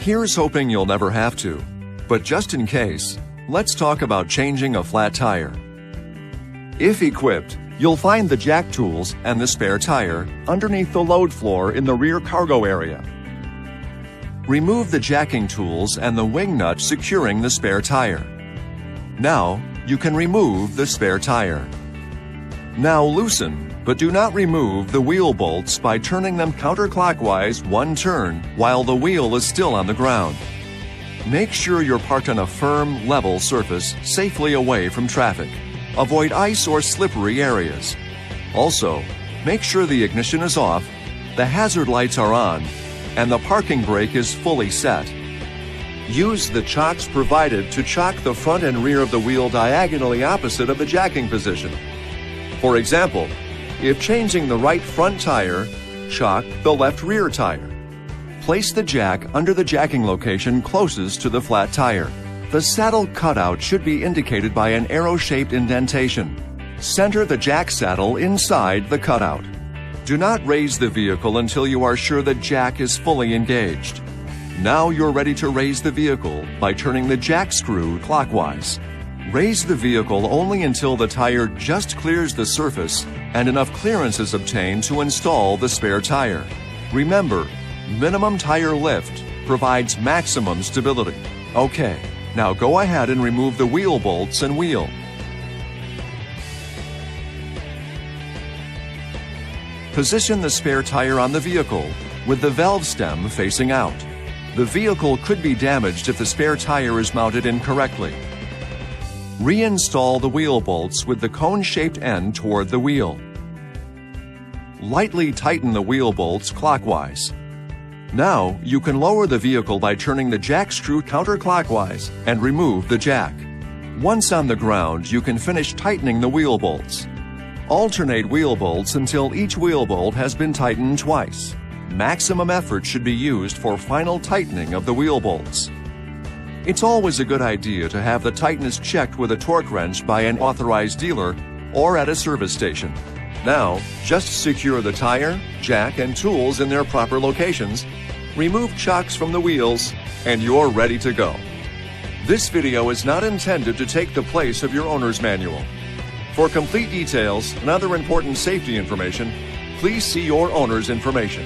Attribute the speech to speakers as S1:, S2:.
S1: Here's hoping you'll never have to, but just in case, let's talk about changing a flat tire. If equipped, you'll find the jack tools and the spare tire underneath the load floor in the rear cargo area. Remove the jacking tools and the wing nut securing the spare tire. Now, you can remove the spare tire. Now loosen, but do not remove the wheel bolts by turning them counterclockwise one turn while the wheel is still on the ground. Make sure you're parked on a firm, level surface safely away from traffic. Avoid ice or slippery areas. Also, make sure the ignition is off, the hazard lights are on, and the parking brake is fully set. Use the chocks provided to chock the front and rear of the wheel diagonally opposite of the jacking position. For example, if changing the right front tire, chock the left rear tire. Place the jack under the jacking location closest to the flat tire. The saddle cutout should be indicated by an arrow-shaped indentation. Center the jack saddle inside the cutout. Do not raise the vehicle until you are sure the jack is fully engaged. Now you're ready to raise the vehicle by turning the jack screw clockwise. Raise the vehicle only until the tire just clears the surface and enough clearance is obtained to install the spare tire. Remember, minimum tire lift provides maximum stability. Okay, now go ahead and remove the wheel bolts and wheel. Position the spare tire on the vehicle with the valve stem facing out. The vehicle could be damaged if the spare tire is mounted incorrectly. Reinstall the wheel bolts with the cone-shaped end toward the wheel. Lightly tighten the wheel bolts clockwise. Now you can lower the vehicle by turning the jack screw counterclockwise and remove the jack. Once on the ground, you can finish tightening the wheel bolts. Alternate wheel bolts until each wheel bolt has been tightened twice. Maximum effort should be used for final tightening of the wheel bolts. It's always a good idea to have the tightness checked with a torque wrench by an authorized dealer or at a service station. Now, just secure the tire, jack, and tools in their proper locations, remove chocks from the wheels, and you're ready to go. This video is not intended to take the place of your owner's manual. For complete details and other important safety information, please see your owner's information.